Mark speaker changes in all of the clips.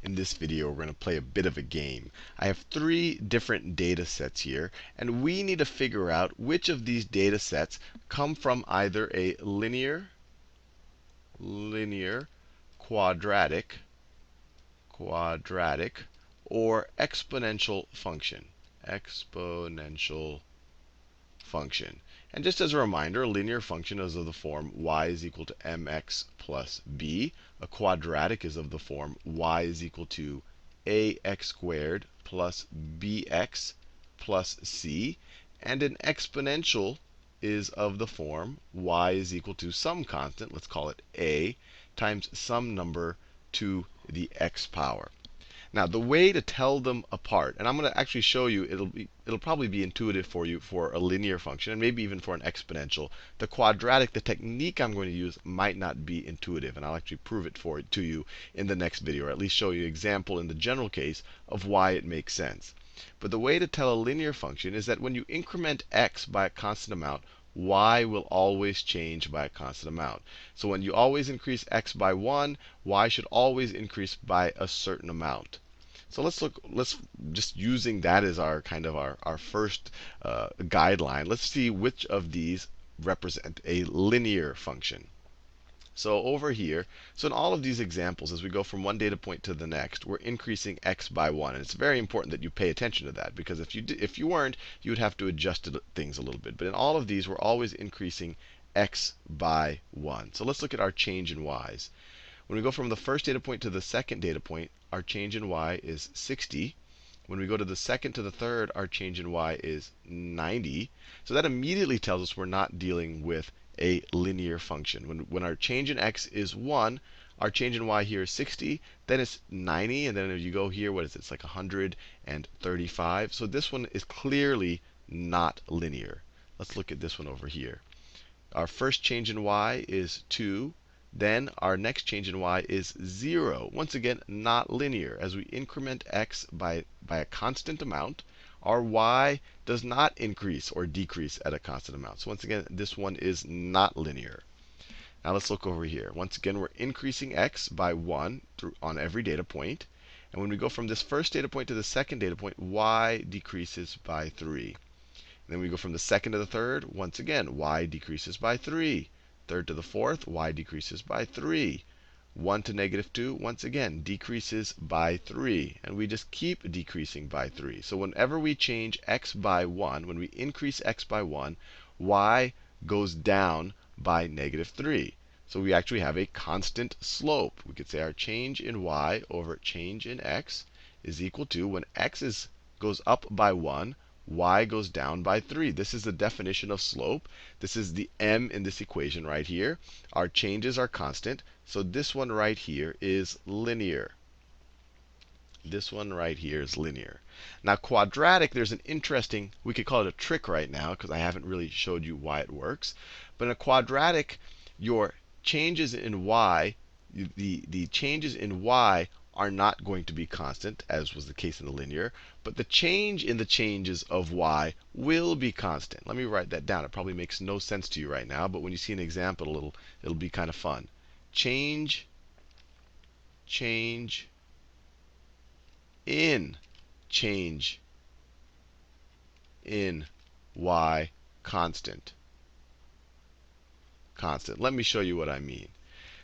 Speaker 1: in this video, we're going to play a bit of a game. I have 3 different data sets here, and we need to figure out which of these data sets come from either a linear, quadratic, or exponential function. And just as a reminder, a linear function is of the form y is equal to mx plus b. A quadratic is of the form y is equal to ax squared plus bx plus c. And an exponential is of the form y is equal to some constant, let's call it a, times some number to the x power. Now, the way to tell them apart, and I'm going to actually show you, it'll probably be intuitive for you for a linear function, and maybe even for an exponential. The quadratic, the technique I'm going to use might not be intuitive, and I'll actually prove it to you in the next video, or at least show you an example in the general case of why it makes sense. But the way to tell a linear function is that when you increment x by a constant amount, y will always change by a constant amount. So when you always increase x by 1, y should always increase by a certain amount. So let's just using that as our kind of our first guideline. Let's see which of these represent a linear function. So over here, so in all of these examples, as we go from one data point to the next, we're increasing x by 1. And it's very important that you pay attention to that, because if you weren't, you would have to adjust things a little bit. But in all of these, we're always increasing x by 1. So let's look at our change in y's. When we go from the first data point to the second data point, our change in y is 60. When we go to the second to the third, our change in y is 90. So that immediately tells us we're not dealing with a linear function. When our change in x is 1, our change in y here is 60, then it's 90, and then if you go here, what is it? It's like 135. So this one is clearly not linear. Let's look at this one over here. Our first change in y is 2. Then our next change in y is 0. Once again, not linear. As we increment x by a constant amount, our y does not increase or decrease at a constant amount. So once again, this one is not linear. Now let's look over here. Once again, we're increasing x by 1 on every data point. And when we go from this first data point to the second data point, y decreases by 3. And then we go from the second to the third, once again, y decreases by 3. Third to the fourth, y decreases by 3. 1 to -2, once again, decreases by 3. And we just keep decreasing by 3. So whenever we change x by 1, when we increase x by 1, y goes down by -3. So we actually have a constant slope. We could say our change in y over change in x is equal to, when x goes up by 1, y goes down by 3. This is the definition of slope. This is the m in this equation right here. Our changes are constant. So this one right here is linear. This one right here is linear. Now, quadratic, there's an interesting, we could call it a trick right now, because I haven't really showed you why it works. But in a quadratic, your changes in y, the changes in y are not going to be constant, as was the case in the linear. But the change in the changes of y will be constant. Let me write that down. It probably makes no sense to you right now, but when you see an example, it'll be kind of fun. Change in y constant. Let me show you what I mean.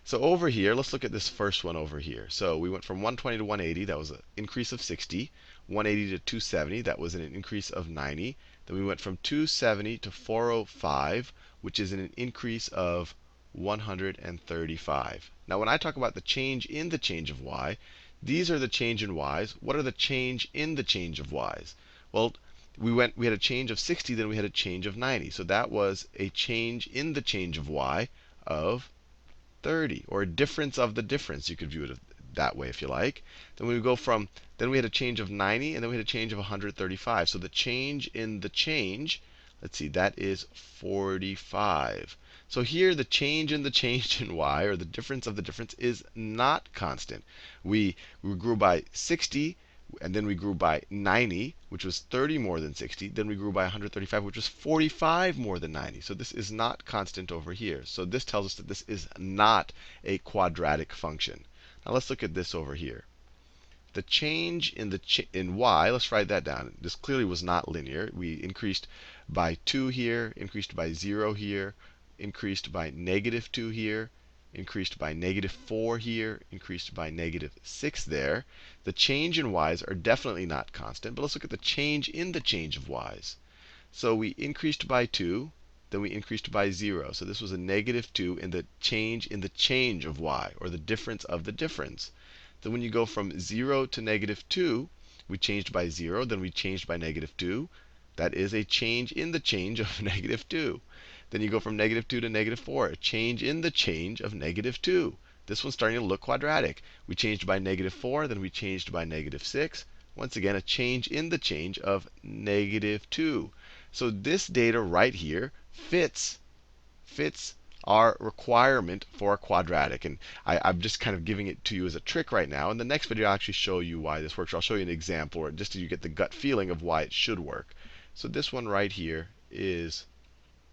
Speaker 1: So over here, let's look at this first one over here. So we went from 120 to 180. That was an increase of 60. 180 to 270. That was an increase of 90. Then we went from 270 to 405, which is an increase of 135. Now, when I talk about the change in the change of y, these are the change in y's. What are the change in the change of y's? Well, we had a change of 60, then we had a change of 90. So that was a change in the change of y of 30, or a difference of the difference. You could view it that way if you like. Then we go from, then we had a change of 90, and then we had a change of 135. So the change in the change, let's see, that is 45. So here, the change in the change in y, or the difference of the difference, is not constant. We grew by 60, and then we grew by 90, which was 30 more than 60. Then we grew by 135, which was 45 more than 90. So this is not constant over here. So this tells us that this is not a quadratic function. Now let's look at this over here. the change in in y, let's write that down. This clearly was not linear. We increased by 2 here, increased by 0 here, increased by -2 here, increased by -4 here, increased by -6 there. The change in y's are definitely not constant, but let's look at the change in the change of y's. So we increased by 2, then we increased by 0. So this was a -2 in the change of y, or the difference of the difference. Then when you go from 0 to -2, we changed by 0, then we changed by -2. That is a change in the change of -2. Then you go from -2 to -4, a change in the change of -2. This one's starting to look quadratic. We changed by -4, then we changed by -6. Once again, a change in the change of -2. So this data right here fits our requirement for a quadratic. And I'm just kind of giving it to you as a trick right now. In the next video, I'll actually show you why this works. Or I'll show you an example, or just so you get the gut feeling of why it should work. So this one right here is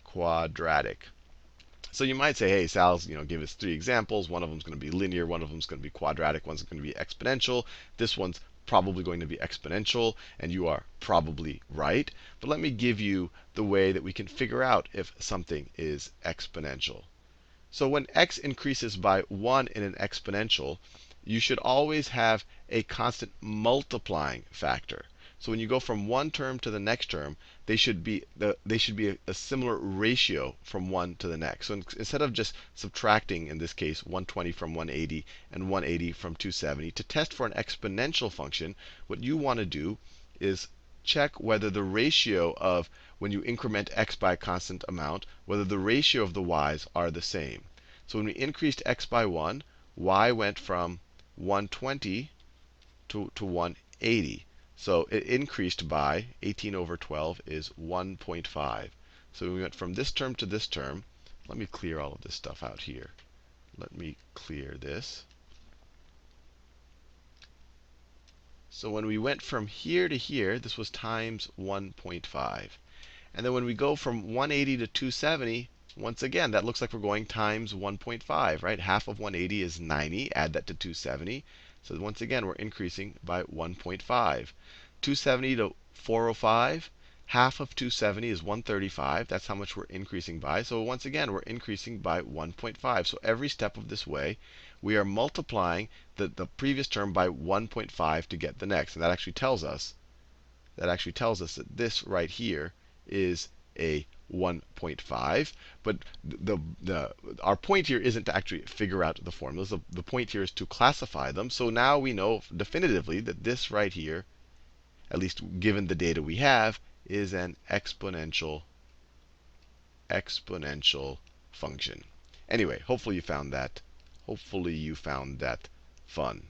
Speaker 1: quadratic. So you might say, hey, Sal's give us 3 examples. One of them is going to be linear, one of them is going to be quadratic, one's going to be exponential. This one's probably going to be exponential, and you are probably right. But let me give you the way that we can figure out if something is exponential. So when x increases by 1 in an exponential, you should always have a constant multiplying factor. So when you go from one term to the next term, they should be a similar ratio from one to the next. So instead of just subtracting, in this case, 120 from 180 and 180 from 270, to test for an exponential function, what you want to do is check whether the ratio of, when you increment x by a constant amount, whether the ratio of the y's are the same. So when we increased x by 1, y went from 120 to 180. So it increased by 18 over 12 is 1.5. So we went from this term to this term. Let me clear all of this stuff out here. Let me clear this. So when we went from here to here, this was times 1.5. And then when we go from 180 to 270, once again, that looks like we're going times 1.5, right? Half of 180 is 90. Add that to 270. So once again, we're increasing by 1.5. 270 to 405, half of 270 is 135. That's how much we're increasing by. So once again, we're increasing by 1.5. So every step of this way, we are multiplying the previous term by 1.5 to get the next. And that actually tells us that this right here is a 1.5. But our point here isn't to actually figure out the formulas. The point here is to classify them. So now we know definitively that this right here, at least given the data we have, is an exponential function. Anyway, hopefully you found that fun.